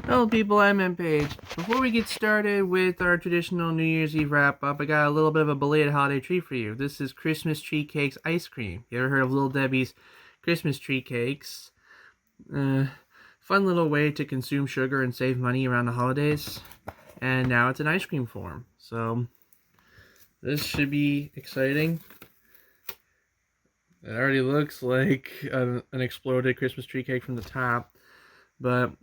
Hello people, I'm MPage. Before we get started with our traditional New Year's Eve wrap-up, I got a little bit of a belated holiday treat for you. This is Christmas Tree Cakes ice cream. You ever heard of Little Debbie's Christmas Tree Cakes? Fun little way to consume sugar and save money around the holidays. And now it's in ice cream form. So, this should be exciting. It already looks like an exploded Christmas tree cake from the top. But,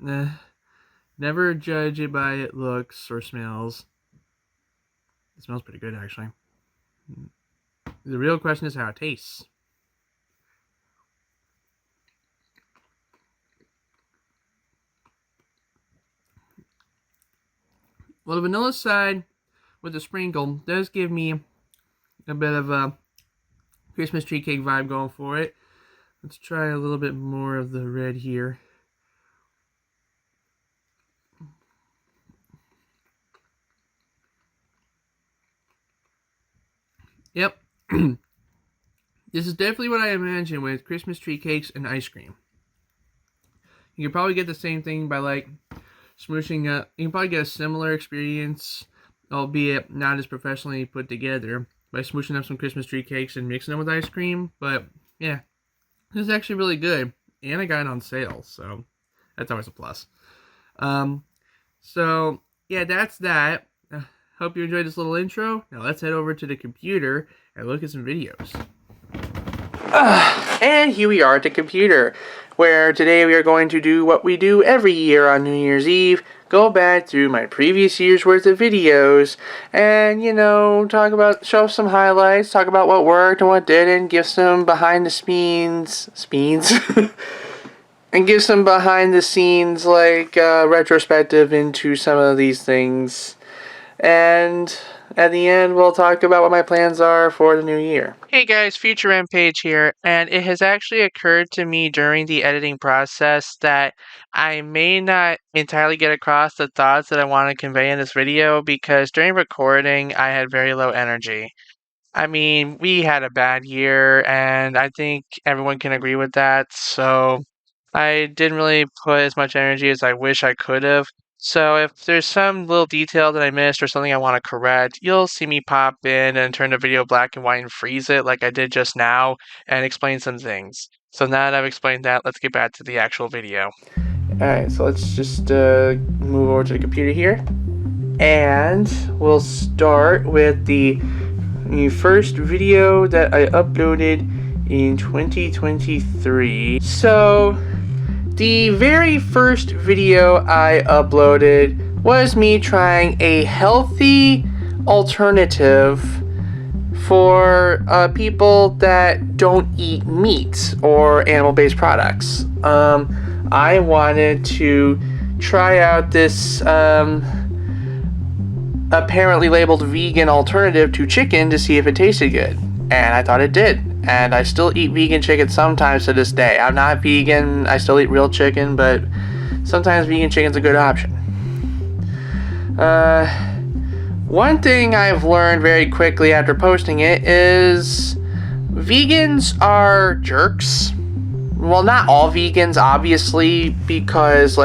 never judge it by its looks or smells. It smells pretty good, actually. The real question is how it tastes. Well, the vanilla side with the sprinkle does give me a bit of a Christmas tree cake vibe going for it. Let's try a little bit more of the red here. Yep. This is definitely what I imagine with Christmas tree cakes and ice cream. You can probably get the same thing by like smooshing up. You can probably get a similar experience, albeit not as professionally put together, by smooshing up some Christmas tree cakes and mixing them with ice cream. But yeah, this is actually really good, and I got it on sale, so that's always a plus. So yeah, that's that. Hope you enjoyed this little intro. Now let's head over to the computer and look at some videos. And here we are at the computer, where today we are going to do what we do every year on New Year's Eve, go back through my previous year's worth of videos, and, show some highlights, talk about what worked and what didn't, give some behind the scenes, and give some behind the scenes, retrospective into some of these things. And at the end, we'll talk about what my plans are for the new year. Hey guys, Future MPage here, and it has actually occurred to me during the editing process that I may not entirely get across the thoughts that I want to convey in this video because during recording, I had very low energy. I mean, we had a bad year, and I think everyone can agree with that, so I didn't really put as much energy as I wish I could have. So if there's some little detail that I missed or something I want to correct, you'll see me pop in and turn the video black and white and freeze it like I did just now and explain some things. So now that I've explained that, let's get back to the actual video. Alright, so let's just move over to the computer here. And we'll start with the first video that I uploaded in 2023. So the very first video I uploaded was me trying a healthy alternative for people that don't eat meat or animal-based products. I wanted to try out this apparently labeled vegan alternative to chicken to see if it tasted good. And I thought it did. And I still eat vegan chicken sometimes to this day. I'm not vegan, I still eat real chicken, but sometimes vegan chicken's a good option. One thing I've learned very quickly after posting it is vegans are jerks. Well, not all vegans, obviously, because,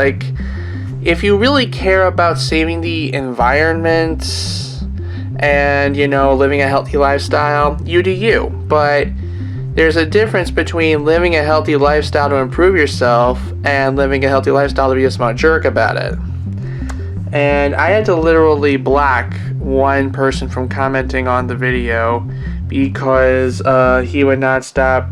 if you really care about saving the environment and, living a healthy lifestyle, you do you. But there's a difference between living a healthy lifestyle to improve yourself and living a healthy lifestyle to be a smart jerk about it. And I had to literally block one person from commenting on the video because he would not stop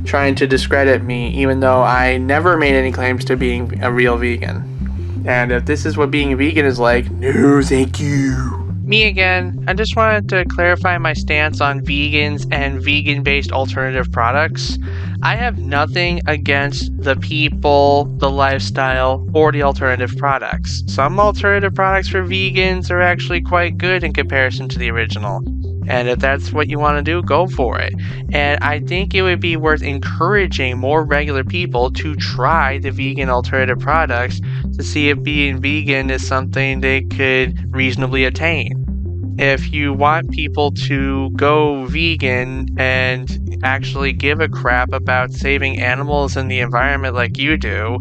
trying to discredit me, even though I never made any claims to being a real vegan. And if this is what being a vegan is like, no thank you. Me again. I just wanted to clarify my stance on vegans and vegan-based alternative products. I have nothing against the people, the lifestyle, or the alternative products. Some alternative products for vegans are actually quite good in comparison to the original. And if that's what you want to do, go for it. And I think it would be worth encouraging more regular people to try the vegan alternative products to see if being vegan is something they could reasonably attain. If you want people to go vegan and actually give a crap about saving animals and the environment like you do,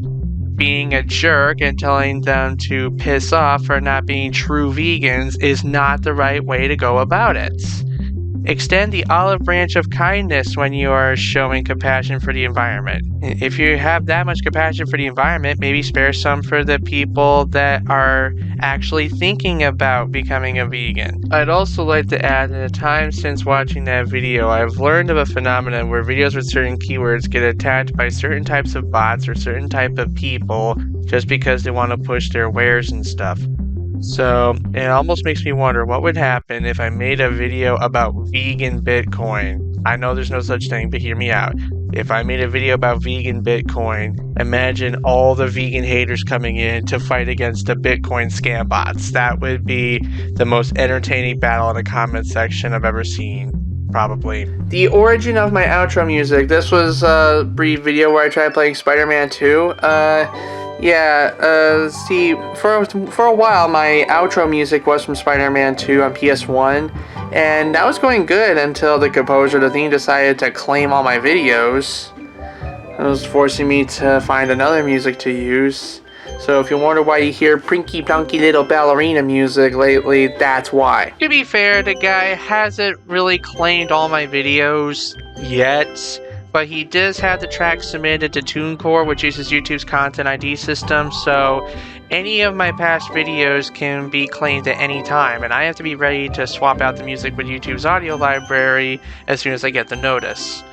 being a jerk and telling them to piss off for not being true vegans is not the right way to go about it. Extend the olive branch of kindness when you are showing compassion for the environment. If you have that much compassion for the environment, maybe spare some for the people that are actually thinking about becoming a vegan. I'd also like to add, in the time since watching that video, I've learned of a phenomenon where videos with certain keywords get attacked by certain types of bots or certain type of people just because they want to push their wares and stuff. So it almost makes me wonder what would happen if I made a video about vegan Bitcoin. I know there's no such thing, but hear me out. If I made a video about vegan Bitcoin, imagine all the vegan haters coming in to fight against the Bitcoin scam bots. That would be the most entertaining battle in the comment section I've ever seen. Probably. The origin of my outro music. This was a brief video where I tried playing Spider-Man 2. See, for a while, my outro music was from Spider-Man 2 on PS1, and that was going good until the composer of the theme decided to claim all my videos. It was forcing me to find another music to use. So if you wonder why you hear Prinky Plunky Little Ballerina music lately, that's why. To be fair, the guy hasn't really claimed all my videos yet. But he does have the track submitted to TuneCore, which uses YouTube's Content ID system, so any of my past videos can be claimed at any time, and I have to be ready to swap out the music with YouTube's audio library as soon as I get the notice.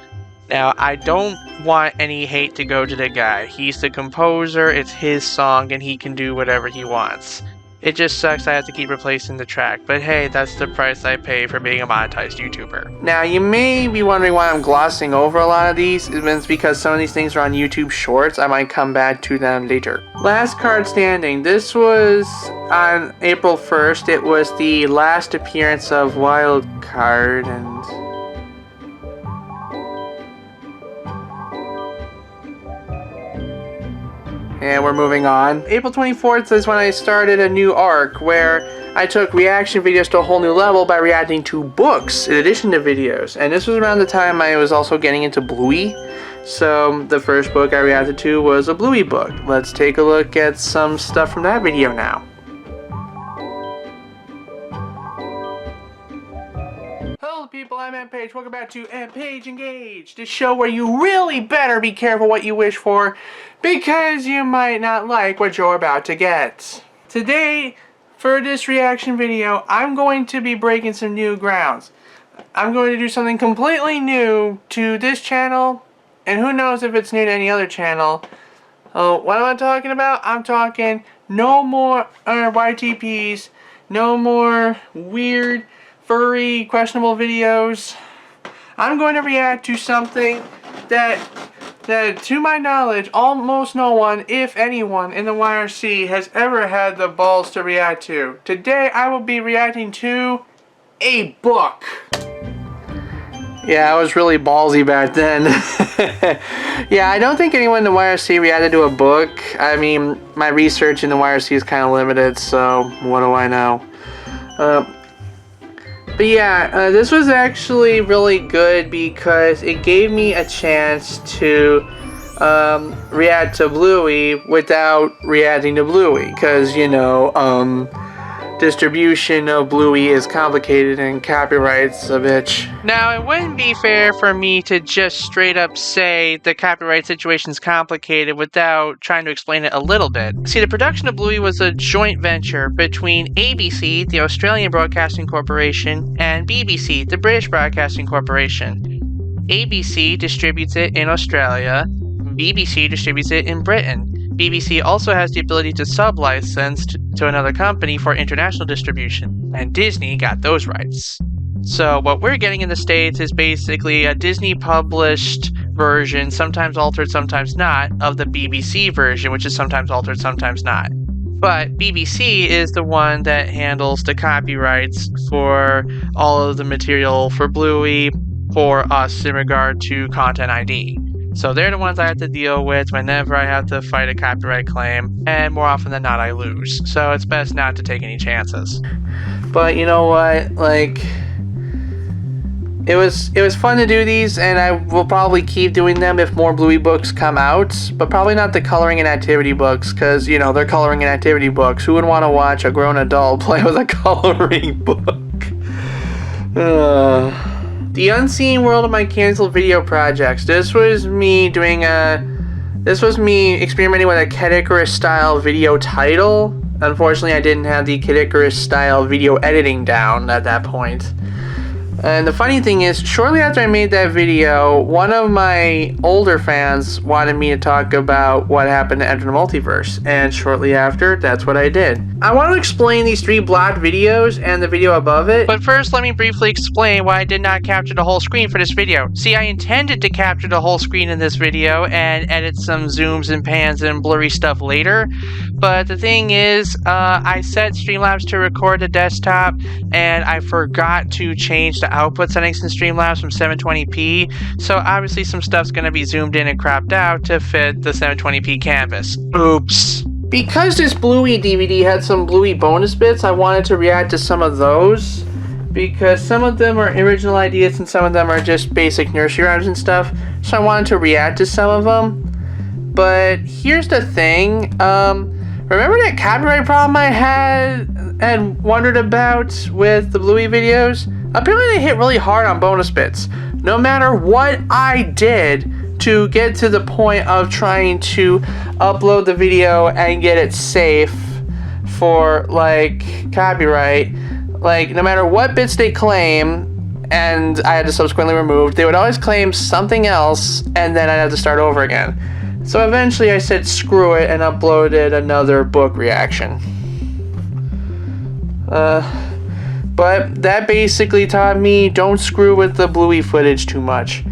Now, I don't want any hate to go to the guy. He's the composer, it's his song, and he can do whatever he wants. It just sucks I have to keep replacing the track, but hey, that's the price I pay for being a monetized YouTuber. Now, you may be wondering why I'm glossing over a lot of these. It's because some of these things are on YouTube Shorts. I might come back to them later. Last Card Standing. This was on April 1st. It was the last appearance of Wildcard, and we're moving on. April 24th is when I started a new arc where I took reaction videos to a whole new level by reacting to books in addition to videos. And this was around the time I was also getting into Bluey. So the first book I reacted to was a Bluey book. Let's take a look at some stuff from that video now. Hello people, I'm MPage. Welcome back to MPage Engage, the show where you really better be careful what you wish for, because you might not like what you're about to get. Today, for this reaction video, I'm going to be breaking some new grounds. I'm going to do something completely new to this channel, and who knows if it's new to any other channel. What am I talking about? I'm talking no more YTPs, no more weird, furry, questionable videos. I'm going to react to something that to my knowledge, almost no one, if anyone, in the YRC has ever had the balls to react to. Today, I will be reacting to a book. Yeah, I was really ballsy back then. Yeah, I don't think anyone in the YRC reacted to a book. I mean, my research in the YRC is kind of limited, so what do I know? But yeah, this was actually really good because it gave me a chance to react to Bluey without reacting to Bluey. Because, you know, distribution of Bluey is complicated and copyright's a bitch. Now, it wouldn't be fair for me to just straight up say the copyright situation's complicated without trying to explain it a little bit. See, the production of Bluey was a joint venture between ABC, the Australian Broadcasting Corporation, and BBC, the British Broadcasting Corporation. ABC distributes it in Australia, BBC distributes it in Britain. BBC also has the ability to sub-license to another company for international distribution, and Disney got those rights. So what we're getting in the States is basically a Disney-published version, sometimes altered, sometimes not, of the BBC version, which is sometimes altered, sometimes not. But BBC is the one that handles the copyrights for all of the material for Bluey for us in regard to Content ID. So they're the ones I have to deal with whenever I have to fight a copyright claim, and more often than not I lose. So it's best not to take any chances. But you know what, like, it was fun to do these, and I will probably keep doing them if more Bluey books come out, but probably not the coloring and activity books, because, you know, they're coloring and activity books. Who would want to watch a grown adult play with a coloring book? The Unseen World of My Canceled Video Projects. This was me experimenting with a Kid Icarus style video title. Unfortunately, I didn't have the Kid Icarus style video editing down at that point. And the funny thing is, shortly after I made that video, one of my older fans wanted me to talk about what happened to Enter the Multiverse, and shortly after, that's what I did. I want to explain these 3 blocked videos and the video above it, but first let me briefly explain why I did not capture the whole screen for this video. See, I intended to capture the whole screen in this video and edit some zooms and pans and blurry stuff later, but the thing is, I set Streamlabs to record the desktop, and I forgot to change the output settings in Streamlabs from 720p, so obviously some stuff's going to be zoomed in and cropped out to fit the 720p canvas. Oops. Because this Bluey DVD had some Bluey bonus bits, I wanted to react to some of those, because some of them are original ideas and some of them are just basic nursery rhymes and stuff, so I wanted to react to some of them. But here's the thing, remember that copyright problem I had wondered about with the Bluey videos? Apparently they hit really hard on bonus bits. No matter what I did to get to the point of trying to upload the video and get it safe for, like, copyright, like, no matter what bits they claim, and I had to subsequently remove, they would always claim something else, and then I'd have to start over again. So eventually I said screw it and uploaded another book reaction. But that basically taught me don't screw with the Bluey footage too much.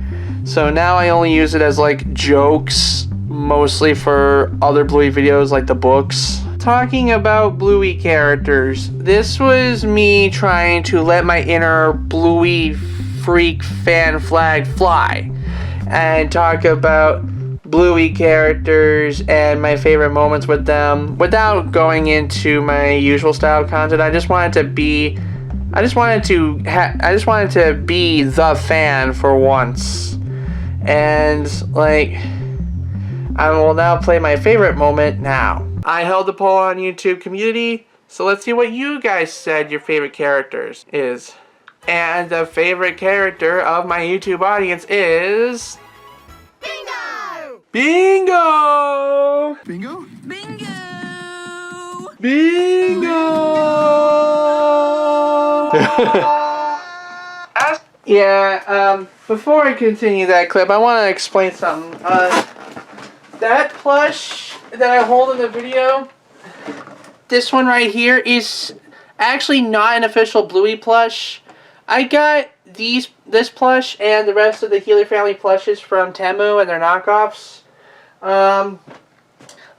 So now I only use it as like jokes, mostly for other Bluey videos like the books. Talking about Bluey characters, this was me trying to let my inner Bluey freak fan flag fly and talk about Bluey characters and my favorite moments with them without going into my usual style content. I just wanted to be the fan for once. And, like, I will now play my favorite moment now. I held the poll on YouTube community, so let's see what you guys said your favorite characters is. And the favorite character of my YouTube audience is... Bingo! Bingo? Bingo! Bingo! Before I continue that clip, I want to explain something. That plush that I hold in the video, this one right here, is actually not an official Bluey plush. I got this plush and the rest of the Healy family plushes from Temu and their knockoffs.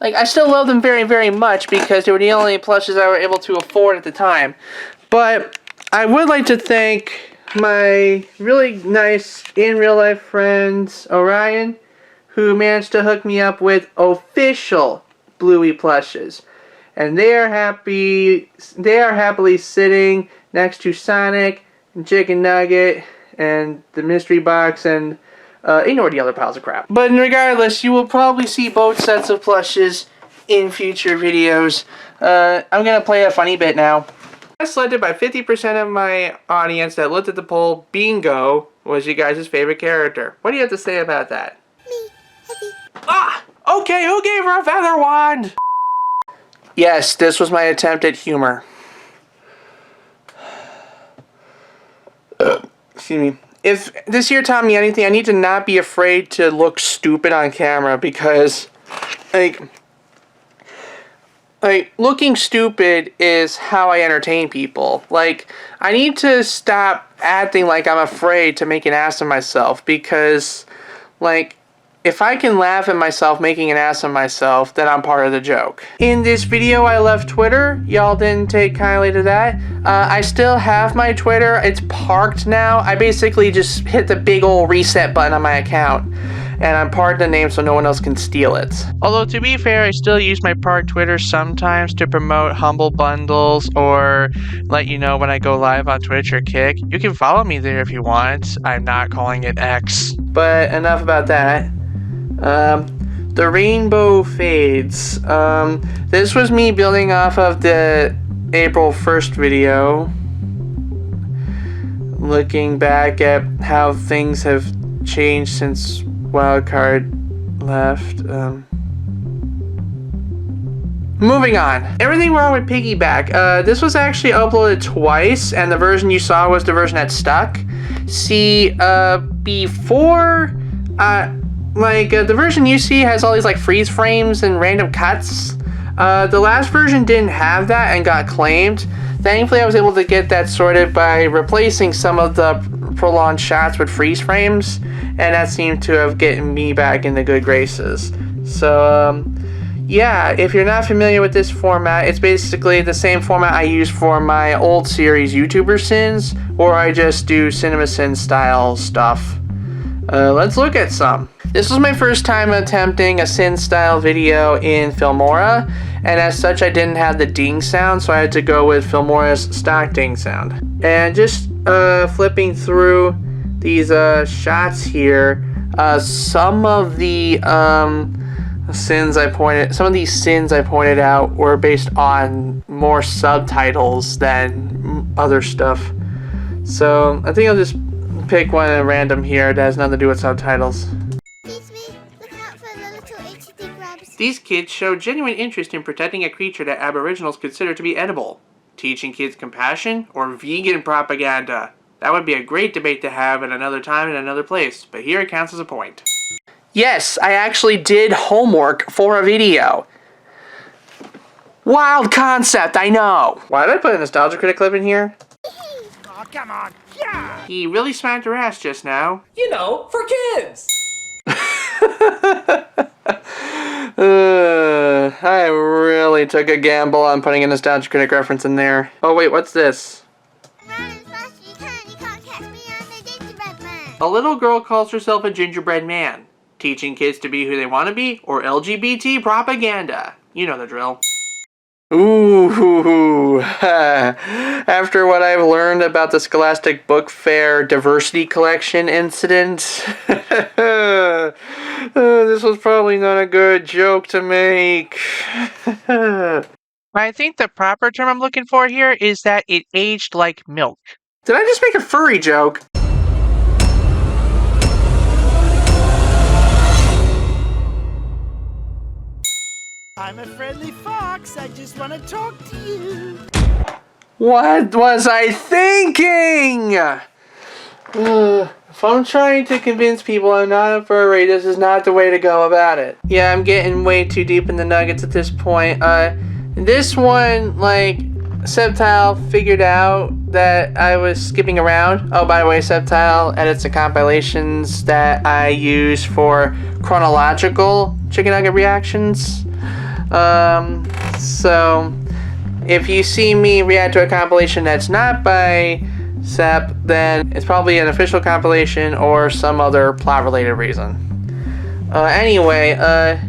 Like, I still love them very, very much because they were the only plushes I were able to afford at the time. But I would like to thank my really nice in real life friends, Orion, who managed to hook me up with official Bluey plushes. And they are happily sitting next to Sonic and Chicken Nugget and the mystery box and ignore the other piles of crap. But regardless, you will probably see both sets of plushes in future videos. I'm going to play a funny bit now. Selected by 50% of my audience that looked at the poll, Bingo was you guys' favorite character. What do you have to say about that? Me. Ah! Okay, who gave her a feather wand? Yes, this was my attempt at humor. Excuse me. If this year taught me anything, I need to not be afraid to look stupid on camera because, like, looking stupid is how I entertain people. Like, I need to stop acting like I'm afraid to make an ass of myself because, like, if I can laugh at myself making an ass of myself, then I'm part of the joke. In this video, I left Twitter. Y'all didn't take kindly to that. I still have my Twitter. It's parked now. I basically just hit the big old reset button on my account. and I'm part of the name so no one else can steal it. Although to be fair, I still use my part Twitter sometimes to promote Humble Bundles or let you know when I go live on Twitch or Kick. You can follow me there if you want. I'm not calling it X. But enough about that. The rainbow fades. This was me building off of the April 1st video. Looking back at how things have changed since Wildcard left. Moving on. Everything wrong with Piggyback. This was actually uploaded twice, and the version you saw was the version that stuck. See, before, the version you see has all these like freeze frames and random cuts. The last version didn't have that and got claimed. Thankfully, I was able to get that sorted by replacing some of the prolonged shots with freeze frames, and that seemed to have gotten me back in the good graces. So, yeah, if you're not familiar with this format, it's basically the same format I use for my old series YouTuber Sins, or I just do CinemaSins style stuff. Let's look at some. This was my first time attempting a Sin style video in Filmora, and as such I didn't have the ding sound, so I had to go with Filmora's stock ding sound. And just flipping through these shots here, some of these sins I pointed out were based on more subtitles than other stuff. So I think I'll just pick one at random here that has nothing to do with subtitles. These kids show genuine interest in protecting a creature that Aboriginals consider to be edible. Teaching kids compassion or vegan propaganda? That would be a great debate to have at another time in another place, but here it counts as a point. Yes, I actually did homework for a video. Wild concept, I know. Why did I put a Nostalgia Critic clip in here? Oh, come on. Yeah. He really smacked her ass just now. You know, for kids. I really took a gamble on putting a Nostalgia Critic reference in there. Oh wait, what's this? Run as fast as you can. You can't catch me. I'm the gingerbread man. A little girl calls herself a gingerbread man. Teaching kids to be who they want to be, or LGBT propaganda. You know the drill. Ooh, after what I've learned about the Scholastic Book Fair Diversity Collection incident, this was probably not a good joke to make. I think the proper term I'm looking for here is that it aged like milk. Did I just make a furry joke? I'm a friendly fox, I just want to talk to you. What was I thinking? If I'm trying to convince people I'm not a furry, this is not the way to go about it. Yeah, I'm getting way too deep in the nuggets at this point. This one, like, Septile figured out that I was skipping around. Oh, by the way, Septile edits the compilations that I use for chronological chicken nugget reactions. So if you see me react to a compilation that's not by Sep, then it's probably an official compilation or some other plot-related reason. Anyway,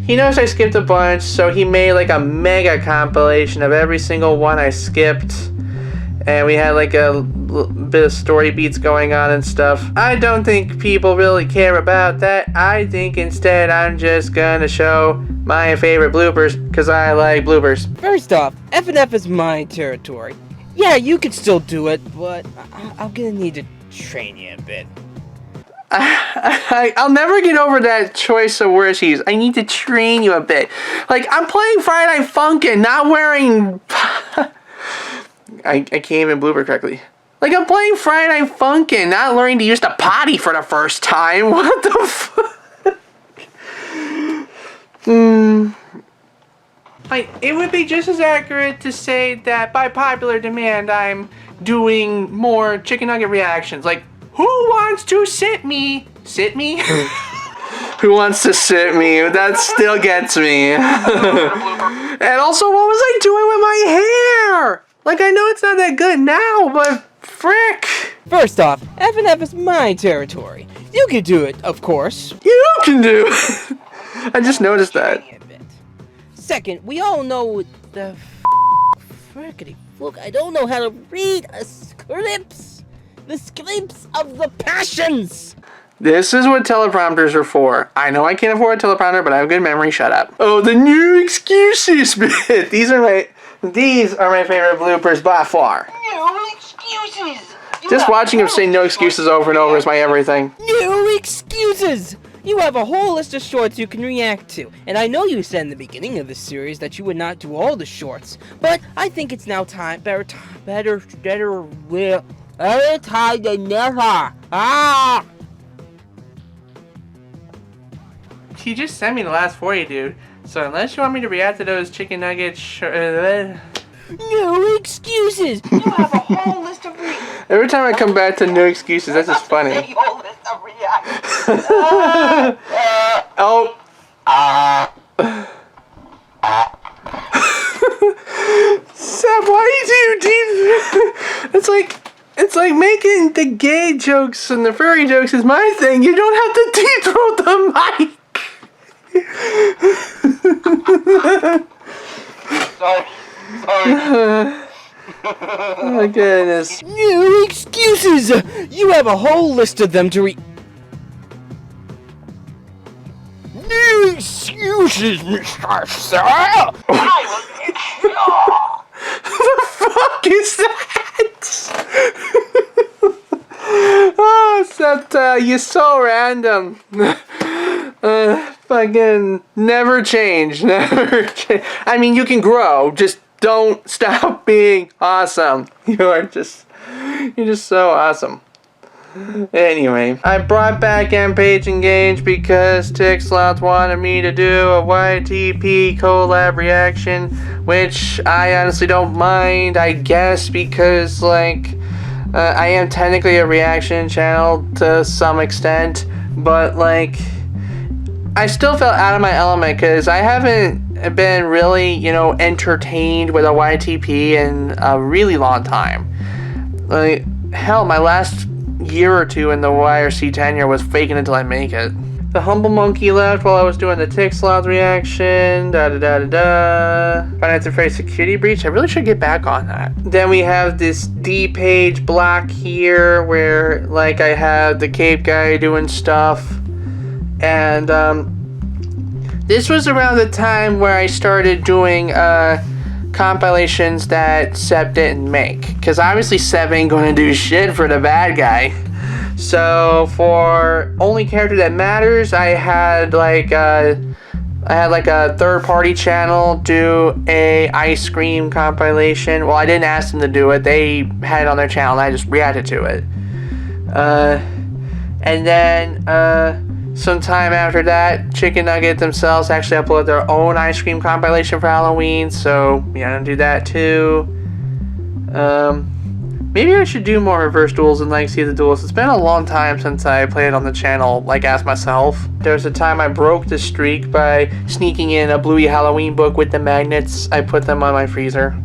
he knows I skipped a bunch, so he made like a mega compilation of every single one I skipped. And we had like a bit of story beats going on and stuff. I don't think people really care about that. I think instead I'm just gonna show my favorite bloopers, because I like bloopers. First off, F&F is my territory. Yeah, you could still do it, but I'm gonna need to train you a bit. I'll never get over that choice of words he used. I need to train you a bit. Like, I'm playing Friday Night Funkin', not wearing... I can't even blooper correctly. Like, I'm playing Friday Night Funkin', not learning to use the potty for the first time. What the fuck? Like, it would be just as accurate to say that by popular demand, I'm doing more chicken nugget reactions. Like, who wants to sit me? Sit me? Who wants to sit me? That still gets me. And also, what was I doing with my hair? Like, I know it's not that good now, but frick. First off, F&F is my territory. You can do it, of course. You can do. I just noticed that. Tiny a bit. Second, we all know the frickety look. I don't know how to read a scripts. The scripts of the passions. This is what teleprompters are for. I know I can't afford a teleprompter, but I have good memory. Shut up. Oh, the new excuses bit. These are my favorite bloopers by far. No excuses. Just watching him say no excuses over and over is my everything. No excuses. You have a whole list of shorts you can react to, and I know you said in the beginning of this series that you would not do all the shorts, but I think it's now better time than never. Ah! He just sent me the last 40, dude. So unless you want me to react to those chicken nuggets, No excuses. You have a whole list of every time I come back to no excuses, that's just funny. Whole list of reactions. Oh. Seb, why do you it's like making the gay jokes and the furry jokes is my thing. You don't have to deep throat the mic. Sorry. Oh goodness. No excuses. You have a whole list of them to No excuses, Mr. Sir. The fuck is that? Oh, except you're so random. Fucking never change. Never change. I mean, you can grow. Just don't stop being awesome. You're just so awesome. Anyway, I brought back M-Page Engage because TikSlots wanted me to do a YTP collab reaction, which I honestly don't mind, I guess, because, like, I am technically a reaction channel to some extent, but, like, I still felt out of my element because I haven't been really, entertained with a YTP in a really long time. Like, hell, my last year or two in the YRC tenure was faking until I make it. The Humble Monkey left while I was doing the TikSlots reaction. Finance Afraid security breach. I really should get back on that. Then we have this D-page block here where, like, I have the Cape guy doing stuff. And this was around the time where I started doing compilations that Seb didn't make, because obviously Seb ain't gonna do shit for the bad guy. So for Only Character That Matters, I had like a third-party channel do a Ice Cream compilation. Well, I didn't ask them to do it; they had it on their channel, and I just reacted to it. And then sometime after that, Chicken Nugget themselves actually uploaded their own ice cream compilation for Halloween, so yeah, I'm gonna do that too. Maybe I should do more reverse duels and like see the duels. It's been a long time since I played on the channel, like as myself. There was a time I broke the streak by sneaking in a Bluey Halloween book with the magnets. I put them on my freezer.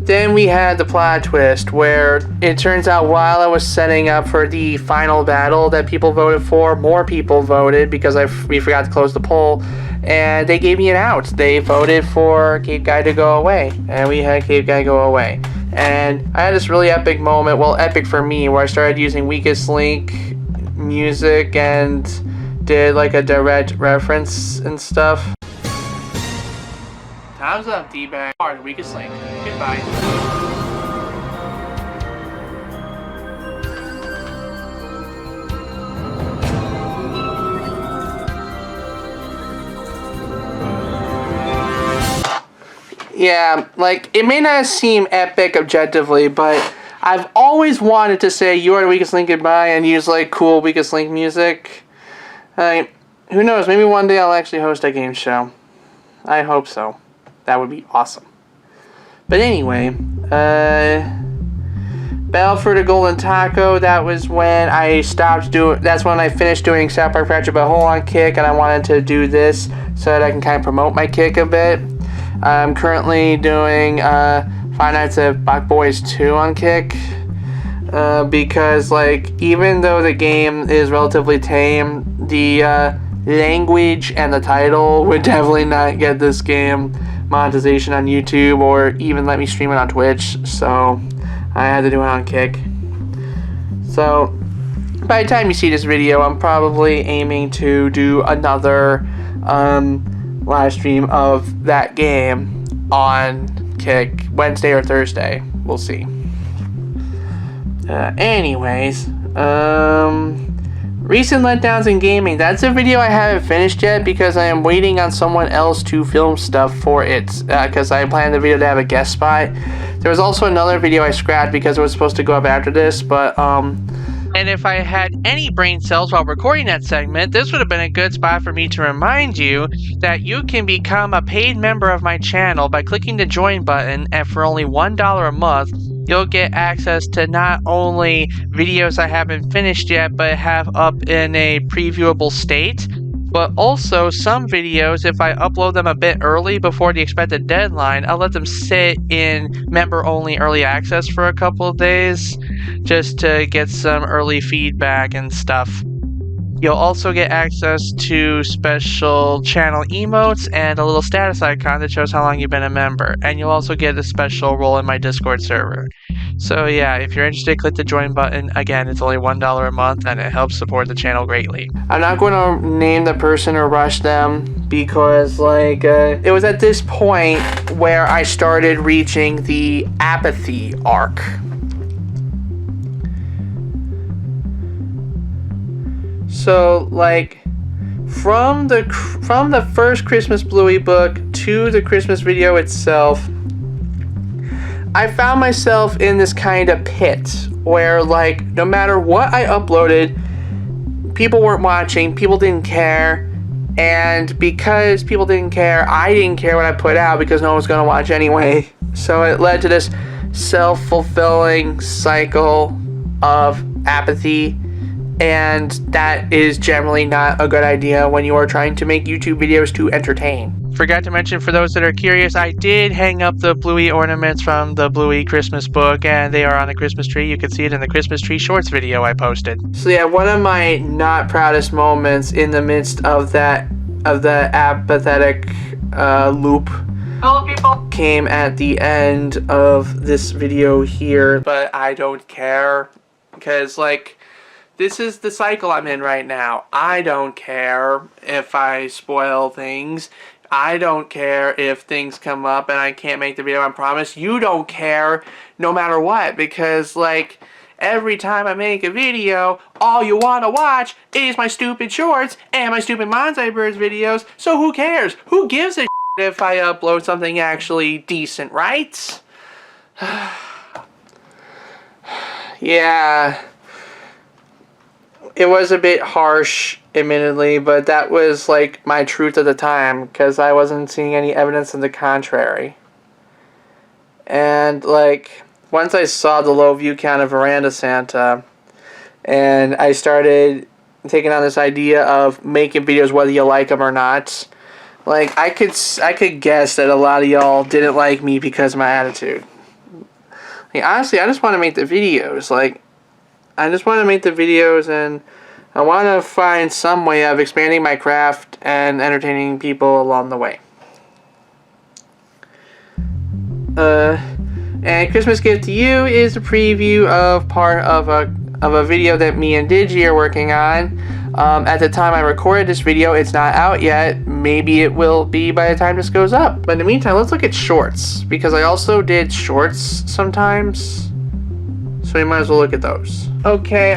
Then we had the plot twist where it turns out while I was setting up for the final battle that people voted for, more people voted because we forgot to close the poll, and they gave me an out. They voted for Cape Guy to go away, and we had Cape Guy go away. And I had this really epic moment, well, epic for me, where I started using Weakest Link music and did like a direct reference and stuff. Time's up, D-bag. Hard, Weakest Link. Goodbye. Yeah, like, it may not seem epic objectively, but I've always wanted to say You Are the Weakest Link Goodbye and use, like, cool Weakest Link music. Who knows, maybe one day I'll actually host a game show. I hope so. That would be awesome. But anyway, Battle for the Golden Taco, that was when I that's when I finished doing South Park Fractured But Whole on Kick, and I wanted to do this so that I can kind of promote my Kick a bit. I'm currently doing Five Nights at Black Boys 2 on Kick, because like even though the game is relatively tame, the language and the title would definitely not get this game monetization on YouTube or even let me stream it on Twitch, so I had to do it on Kick. So by the time you see this video, I'm probably aiming to do another live stream of that game on Kick Wednesday or Thursday. We'll see. Anyways, recent letdowns in gaming. That's a video I haven't finished yet because I am waiting on someone else to film stuff for it, because I planned the video to have a guest spot. There was also another video I scrapped because it was supposed to go up after this, but and if I had any brain cells while recording that segment, this would have been a good spot for me to remind you that you can become a paid member of my channel by clicking the join button, and for only $1 a month, you'll get access to not only videos I haven't finished yet but have up in a previewable state, but also some videos, if I upload them a bit early before the expected deadline, I'll let them sit in member-only early access for a couple of days just to get some early feedback and stuff. You'll also get access to special channel emotes and a little status icon that shows how long you've been a member. And you'll also get a special role in my Discord server. So yeah, if you're interested, click the join button. Again, it's only $1 a month and it helps support the channel greatly. I'm not going to name the person or rush them because like it was at this point where I started reaching the apathy arc. So like from the first Christmas Bluey book to the Christmas video itself, I found myself in this kind of pit where like no matter what I uploaded, people weren't watching, people didn't care, and because people didn't care, I didn't care what I put out because no one was gonna watch anyway. So it led to this self-fulfilling cycle of apathy. And that is generally not a good idea when you are trying to make YouTube videos to entertain. Forgot to mention, for those that are curious, I did hang up the Bluey ornaments from the Bluey Christmas book, and they are on the Christmas tree. You can see it in the Christmas tree shorts video I posted. So yeah, one of my not proudest moments in the midst of the apathetic loop came at the end of this video here, but I don't care because like, this is the cycle I'm in right now. I don't care if I spoil things. I don't care if things come up and I can't make the video I promised. You don't care no matter what, because like every time I make a video, all you want to watch is my stupid shorts and my stupid Bonsai Birds videos. So who cares? Who gives a shit if I upload something actually decent, right? Yeah. It was a bit harsh, admittedly, but that was like my truth at the time because I wasn't seeing any evidence of the contrary. And like once I saw the low view count of Veranda Santa, and I started taking on this idea of making videos whether you like them or not, like I could guess that a lot of y'all didn't like me because of my attitude. Like, honestly, I just want to make the videos. Like, I just want to make the videos, and I want to find some way of expanding my craft and entertaining people along the way. And Christmas gift to you is a preview of part of a video that me and Digi are working on. At the time I recorded this video, it's not out yet. Maybe it will be by the time this goes up. But in the meantime, let's look at shorts, because I also did shorts sometimes. So you might as well look at those. Okay,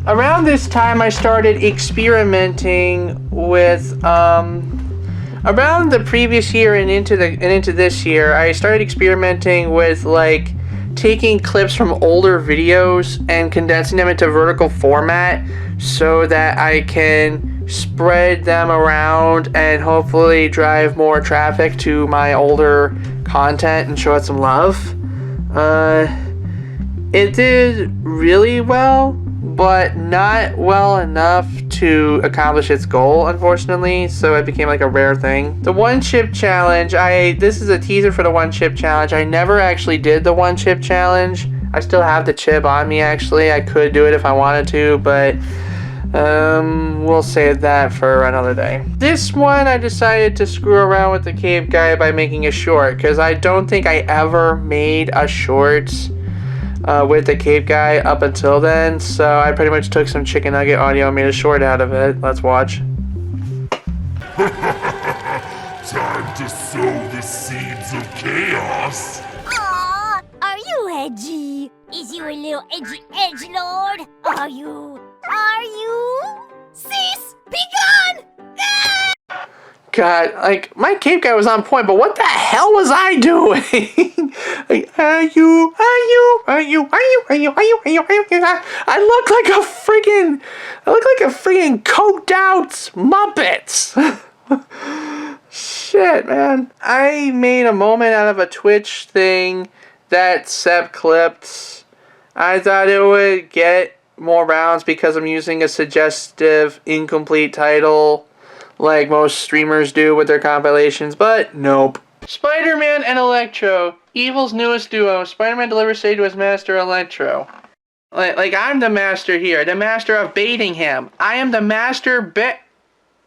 around this time I started experimenting with, around the previous year and into this year, I started experimenting with like taking clips from older videos and condensing them into vertical format so that I can spread them around and hopefully drive more traffic to my older content and show it some love. It did really well, but not well enough to accomplish its goal, unfortunately, so it became like a rare thing. The one chip challenge, this is a teaser for the one chip challenge. I never actually did the one chip challenge. I still have the chip on me, actually. I could do it if I wanted to, but we'll save that for another day. This one, I decided to screw around with the cave guy by making a short, because I don't think I ever made a short with the cave guy up until then, so I pretty much took some chicken nugget audio and made a short out of it. Let's watch. Time to sow the seeds of chaos. Aw, are you edgy? Is you a little edgy edgelord? Are you? Cease! Be gone! God, like, my cave guy was on point, but what the hell was I doing? Like, I look like a freaking coked out Muppet. Shit, man. I made a moment out of a Twitch thing that Sep clipped. I thought it would get more rounds because I'm using a suggestive, incomplete title like most streamers do with their compilations, but nope. Spider-Man and Electro, Evil's newest duo. Spider-Man delivers say to his master Electro. Like I'm the master here, the master of baiting him. I am the master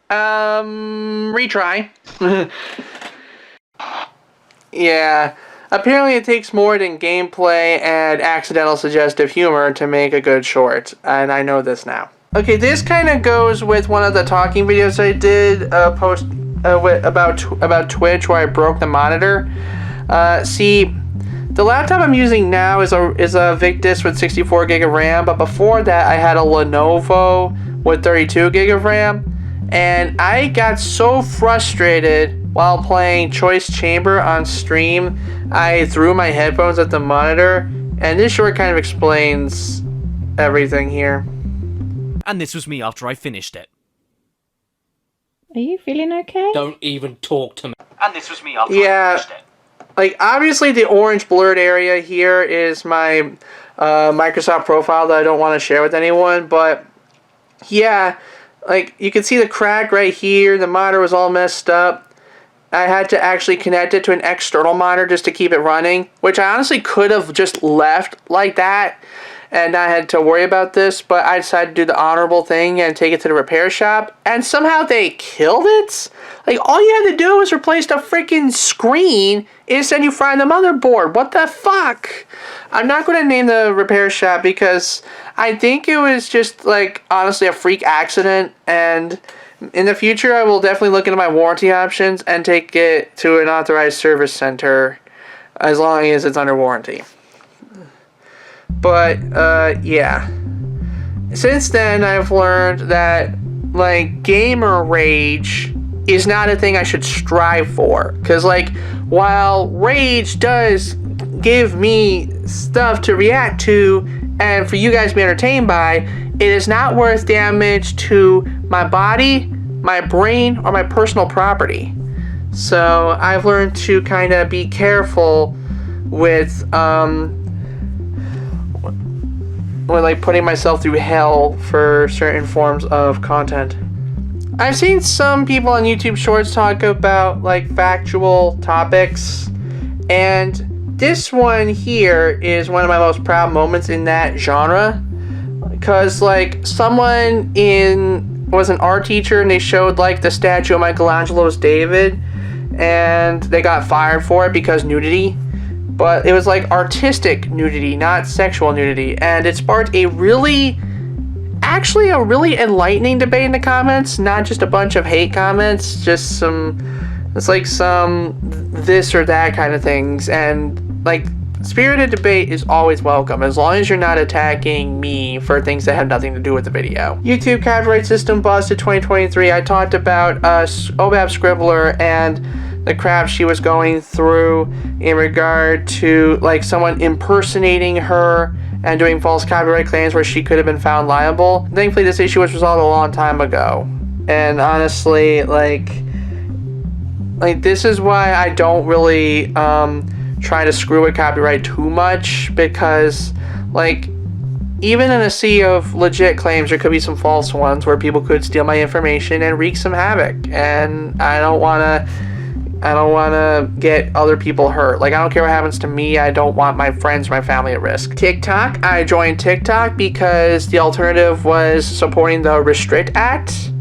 retry. Yeah, apparently it takes more than gameplay and accidental suggestive humor to make a good short, and I know this now. Okay, this kind of goes with one of the talking videos I did post about Twitch where I broke the monitor. See, the laptop I'm using now is a Victus with 64 gig of RAM, but before that I had a Lenovo with 32 gig of RAM, and I got so frustrated while playing Choice Chamber on stream, I threw my headphones at the monitor, and this short kind of explains everything here. And this was me after I finished it. Are you feeling okay? Don't even talk to me. And this was me after Yeah. I finished it. Like, obviously the orange blurred area here is my Microsoft profile that I don't want to share with anyone, but yeah, like, you can see the crack right here. The monitor was all messed up. I had to actually connect it to an external monitor just to keep it running, which I honestly could have just left like that and not had to worry about this, but I decided to do the honorable thing and take it to the repair shop, and somehow they killed it? Like, all you had to do was replace the freaking screen instead you fried the motherboard. What the fuck? I'm not going to name the repair shop because I think it was just, like, honestly a freak accident, and in the future I will definitely look into my warranty options and take it to an authorized service center as long as it's under warranty. But, yeah. Since then, I've learned that, like, gamer rage is not a thing I should strive for. Because, like, while rage does give me stuff to react to and for you guys to be entertained by, it is not worth damage to my body, my brain, or my personal property. So, I've learned to kind of be careful with, like putting myself through hell for certain forms of content. I've seen some people on YouTube Shorts talk about like factual topics, and this one here is one of my most proud moments in that genre, because like someone was an art teacher and they showed like the statue of Michelangelo's David, and they got fired for it because nudity. But it was like artistic nudity, not sexual nudity. And it sparked a really enlightening debate in the comments. Not just a bunch of hate comments, just some this or that kind of things. And like, spirited debate is always welcome, as long as you're not attacking me for things that have nothing to do with the video. YouTube copyright system busted 2023. I talked about Obab Scribbler and the crap she was going through in regard to like someone impersonating her and doing false copyright claims where she could have been found liable. Thankfully, this issue was resolved a long time ago. And honestly, like this is why I don't really try to screw with copyright too much, because like even in a sea of legit claims, there could be some false ones where people could steal my information and wreak some havoc. And I don't want to I don't want to get other people hurt. Like, I don't care what happens to me. I don't want my friends or my family at risk. TikTok. I joined TikTok because the alternative was supporting the Restrict Act.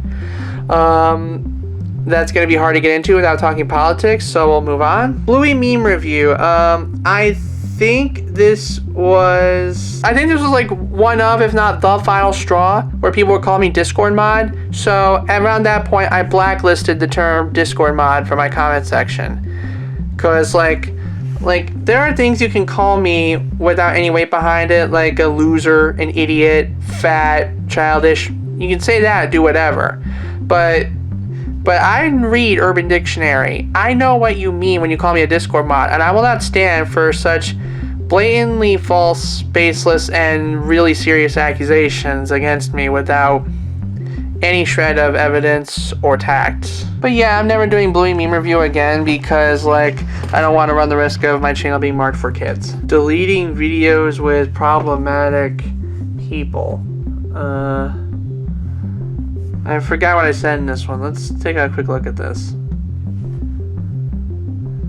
That's going to be hard to get into without talking politics, so we'll move on. Bluey meme review. I think this was like one of, if not the final straw, where people would call me Discord mod. So around that point, I blacklisted the term Discord mod from my comment section. Because like there are things you can call me without any weight behind it, like a loser, an idiot, fat, childish. You can say that, do whatever. But I read Urban Dictionary. I know what you mean when you call me a Discord mod, and I will not stand for such blatantly false, baseless, and really serious accusations against me without any shred of evidence or tact. But yeah, I'm never doing Bluey meme review again because, like, I don't want to run the risk of my channel being marked for kids. Deleting videos with problematic people. I forgot what I said in this one. Let's take a quick look at this.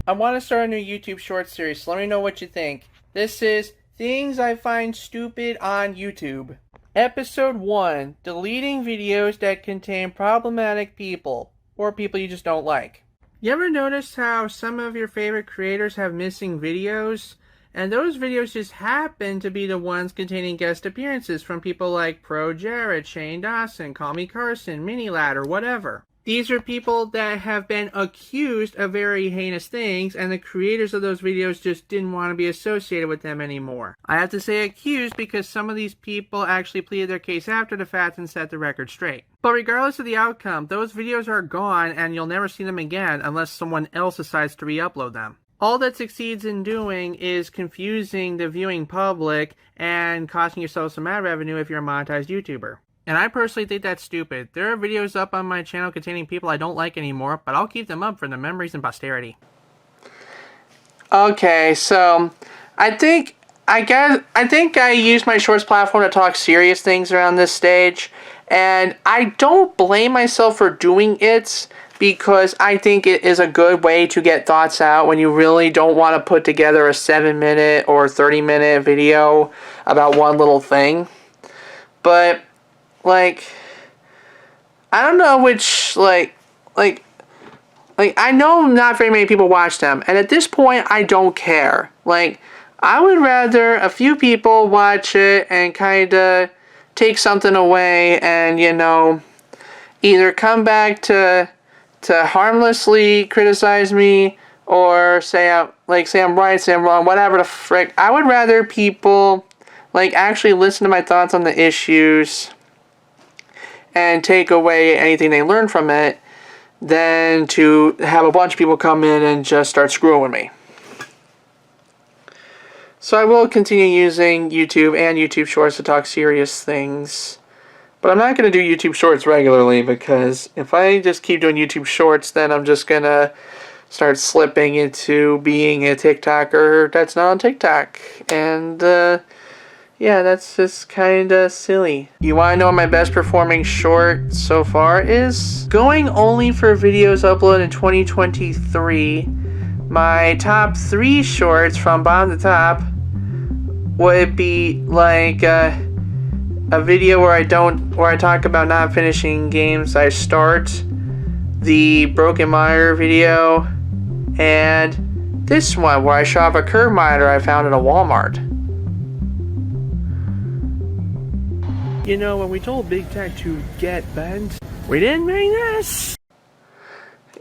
I want to start a new YouTube short series, so let me know what you think. This is Things I Find Stupid on YouTube. Episode 1. Deleting videos that contain problematic people, or people you just don't like. You ever notice how some of your favorite creators have missing videos? And those videos just happen to be the ones containing guest appearances from people like Pro Jared, Shane Dawson, Call Me Carson, Minilad, or whatever. These are people that have been accused of very heinous things, and the creators of those videos just didn't want to be associated with them anymore. I have to say accused because some of these people actually pleaded their case after the fact and set the record straight. But regardless of the outcome, those videos are gone and you'll never see them again unless someone else decides to re-upload them. All that succeeds in doing is confusing the viewing public and costing yourself some ad revenue if you're a monetized YouTuber. And I personally think that's stupid. There are videos up on my channel containing people I don't like anymore, but I'll keep them up for the memories and posterity. Okay, so I think I used my Shorts platform to talk serious things around this stage, and I don't blame myself for doing it, because I think it is a good way to get thoughts out when you really don't want to put together a 7-minute or 30-minute video about one little thing. But, like, I don't know which, like, I know not very many people watch them, and at this point, I don't care. Like, I would rather a few people watch it and kind of take something away and, you know, either come back to harmlessly criticize me or say I'm right, say I'm wrong, whatever the frick. I would rather people like actually listen to my thoughts on the issues and take away anything they learn from it than to have a bunch of people come in and just start screwing with me. So I will continue using YouTube and YouTube Shorts to talk serious things. But I'm not going to do YouTube Shorts regularly, because if I just keep doing YouTube Shorts, then I'm just going to start slipping into being a TikToker that's not on TikTok. And, yeah, that's just kind of silly. You want to know what my best performing short so far is? Going only for videos uploaded in 2023, my top 3 shorts from bottom to top would be like, a video where I talk about not finishing games I start, the Broken Monitor video, and this one where I show off a curve monitor I found at a Walmart. You know, when we told Big Tech to get bent, we didn't mean this.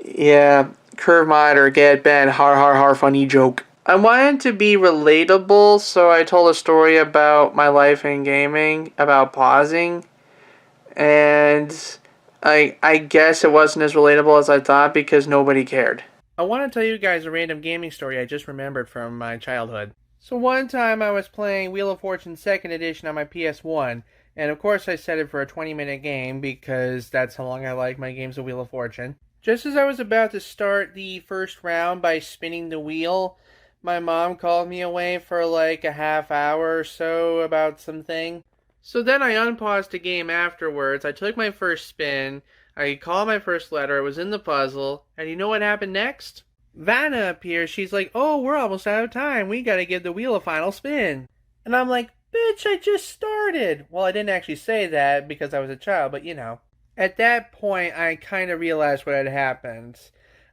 Yeah, curve monitor, get bent, har funny joke. I wanted to be relatable, so I told a story about my life in gaming, about pausing, and I guess it wasn't as relatable as I thought because nobody cared. I want to tell you guys a random gaming story I just remembered from my childhood. So one time I was playing Wheel of Fortune 2nd Edition on my PS1, and of course I set it for a 20-minute game because that's how long I like my games of Wheel of Fortune. Just as I was about to start the first round by spinning the wheel, my mom called me away for like a half hour or so about something. So then I unpaused the game afterwards. I took my first spin. I called my first letter. It was in the puzzle. And you know what happened next? Vanna appears. She's like, oh, we're almost out of time. We gotta give the wheel a final spin. And I'm like, bitch, I just started. Well, I didn't actually say that because I was a child, but you know. At that point, I kind of realized what had happened.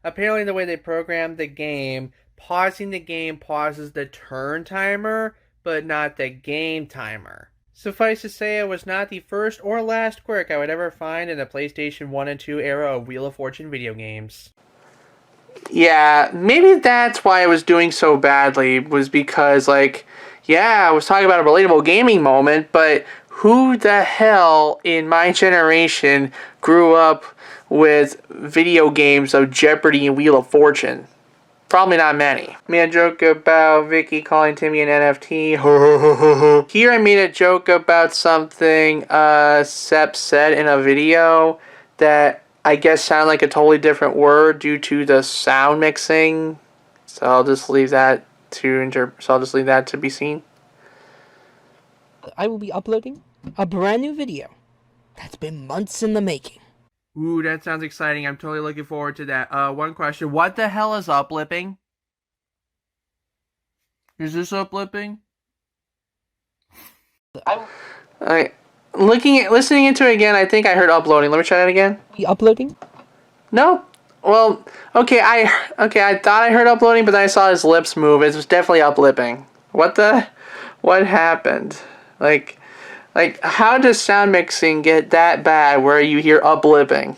Apparently, the way they programmed the game, pausing the game pauses the turn timer, but not the game timer. Suffice to say, it was not the first or last quirk I would ever find in the PlayStation 1 and 2 era of Wheel of Fortune video games. Yeah, maybe that's why I was doing so badly, was because, like, yeah, I was talking about a relatable gaming moment, but who the hell in my generation grew up with video games of Jeopardy and Wheel of Fortune? Probably not many. I made a joke about Vicky calling Timmy an NFT. Here I made a joke about something Sepp said in a video that I guess sounded like a totally different word due to the sound mixing. So I'll just leave that to be seen. I will be uploading a brand new video that's been months in the making. Ooh, that sounds exciting. I'm totally looking forward to that. One question. What the hell is uplipping? Is this uplipping? Listening into it again, I think I heard uploading. Let me try that again. Be uploading? No. Well, okay, I thought I heard uploading, but then I saw his lips move. It was definitely uplipping. What happened? Like, how does sound mixing get that bad where you hear uplipping?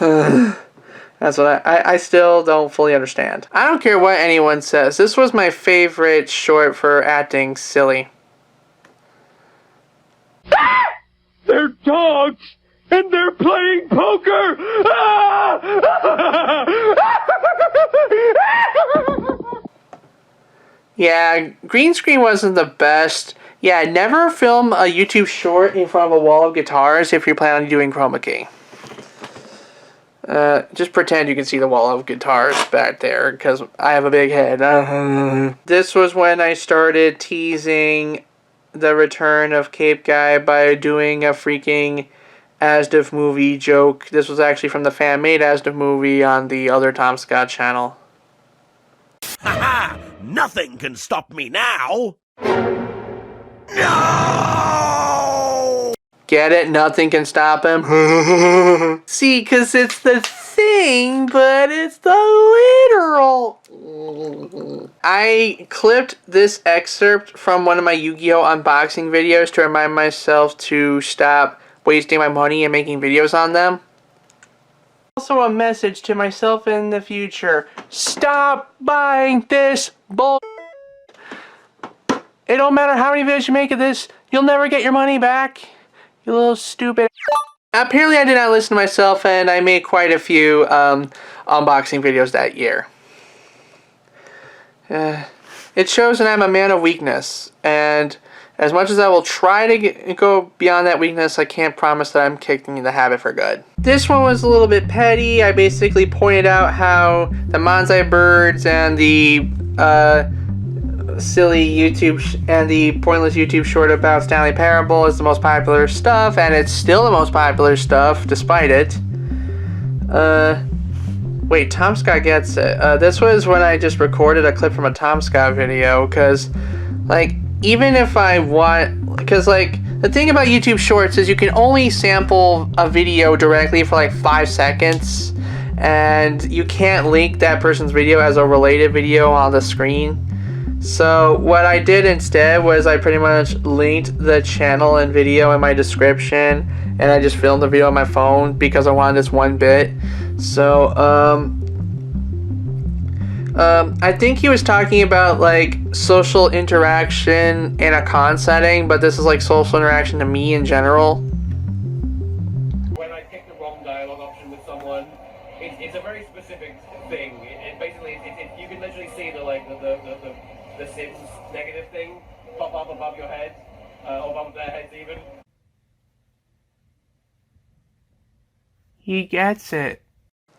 That's what I still don't fully understand. I don't care what anyone says. This was my favorite short for acting silly. They're dogs, and they're playing poker! Yeah, green screen wasn't the best. Yeah, never film a YouTube short in front of a wall of guitars if you're planning on doing chroma key. Just pretend you can see the wall of guitars back there, because I have a big head. This was when I started teasing the return of Cape Guy by doing a freaking Asdif movie joke. This was actually from the fan-made Asdif movie on the other Tom Scott channel. Haha! Nothing can stop me now! No! Get it? Nothing can stop him? See, because it's the thing, but it's the literal. I clipped this excerpt from one of my Yu-Gi-Oh! Unboxing videos to remind myself to stop wasting my money and making videos on them. Also a message to myself in the future. Stop buying this bull. It don't matter how many videos you make of this, you'll never get your money back. You little stupid. Apparently I did not listen to myself, and I made quite a few unboxing videos that year. It shows that I'm a man of weakness, and as much as I will try to go beyond that weakness, I can't promise that I'm kicking the habit for good. This one was a little bit petty. I basically pointed out how the Manzai birds and the silly YouTube and the pointless YouTube short about Stanley Parable is the most popular stuff, and it's still the most popular stuff despite it. Wait, Tom Scott gets it. This was when I just recorded a clip from a Tom Scott video, because, like, even if I want, because, like, the thing about YouTube Shorts is you can only sample a video directly for, like, 5 seconds, and you can't link that person's video as a related video on the screen. So what I did instead was I pretty much linked the channel and video in my description, and I just filmed the video on my phone because I wanted this one bit. So I think he was talking about like social interaction in a con setting, but this is like social interaction to me in general. When I pick the wrong dialogue option with someone, it's a very specific thing. It basically, you can literally see the Sims negative thing pop up above your head, or above their heads even. He gets it.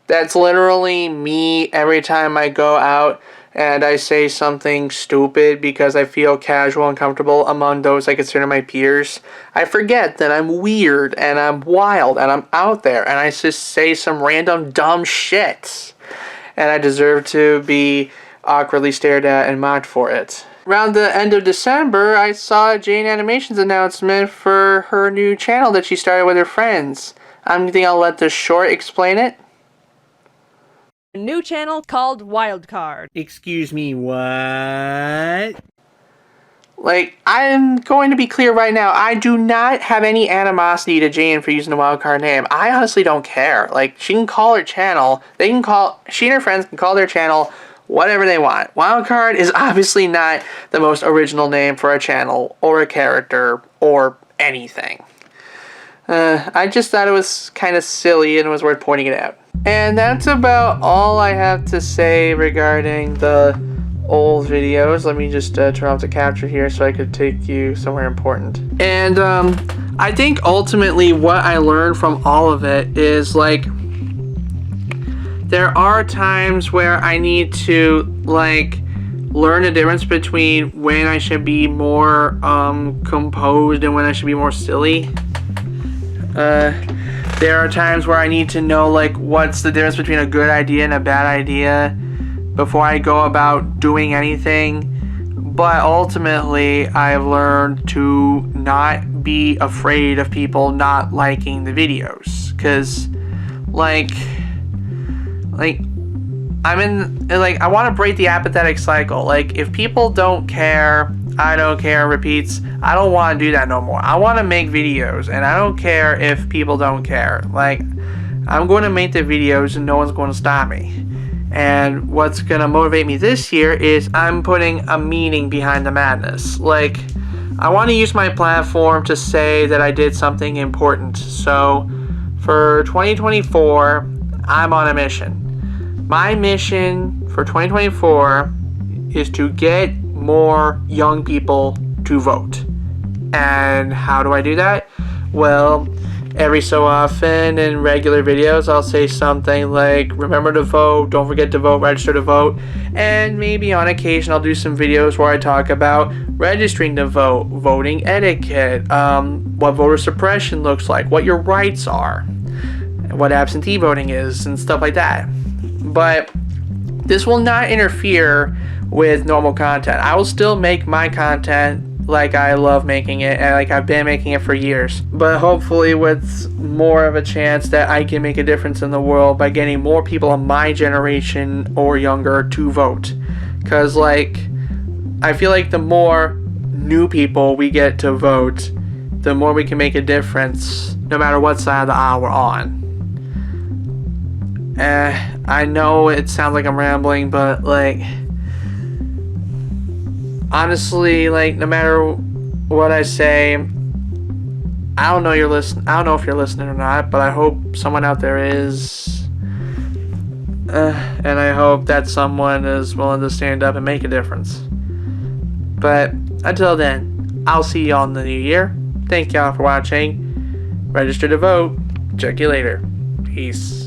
That's literally me every time I go out and I say something stupid because I feel casual and comfortable among those I consider my peers. I forget that I'm weird and I'm wild and I'm out there and I just say some random dumb shit. and I deserve to be awkwardly stared at and mocked for it. Around the end of December, I saw Jane Animation's announcement for her new channel that she started with her friends. I think I'll let the short explain it. A new channel called Wildcard. Excuse me, what? Like, I'm going to be clear right now, I do not have any animosity to Jane for using the Wildcard name. I honestly don't care. Like, she can call her channel, she and her friends can call their channel whatever they want. Wildcard is obviously not the most original name for a channel, or a character, or anything. I just thought it was kind of silly and it was worth pointing it out. And that's about all I have to say regarding the old videos. Let me just turn off the capture here so I could take you somewhere important. And I think ultimately what I learned from all of it is, like, there are times where I need to, like, learn the difference between when I should be more composed and when I should be more silly. There are times where I need to know, like, what's the difference between a good idea and a bad idea before I go about doing anything. But ultimately, I've learned to not be afraid of people not liking the videos. Because, like, I want to break the apathetic cycle. Like, if people don't care, I don't care, repeats, I don't want to do that no more. I want to make videos, and I don't care if people don't care. Like, I'm going to make the videos and no one's going to stop me. And what's going to motivate me this year is I'm putting a meaning behind the madness. Like, I want to use my platform to say that I did something important. So, for 2024, I'm on a mission. My mission for 2024 is to get more young people to vote. And how do I do that? Well, every so often in regular videos, I'll say something like, remember to vote, don't forget to vote, register to vote. And maybe on occasion I'll do some videos where I talk about registering to vote, voting etiquette, what voter suppression looks like, what your rights are, what absentee voting is, and stuff like that. But this will not interfere with normal content. I will still make my content like I love making it and like I've been making it for years, but hopefully with more of a chance that I can make a difference in the world by getting more people of my generation or younger to vote. Because, like, I feel like the more new people we get to vote, the more we can make a difference no matter what side of the aisle we're on. I know it sounds like I'm rambling, but, like, honestly, like, no matter what I say, I don't know if you're listening or not, but I hope someone out there is. And I hope that someone is willing to stand up and make a difference. But until then, I'll see y'all in the new year. Thank y'all for watching. Register to vote. Check you later. Peace.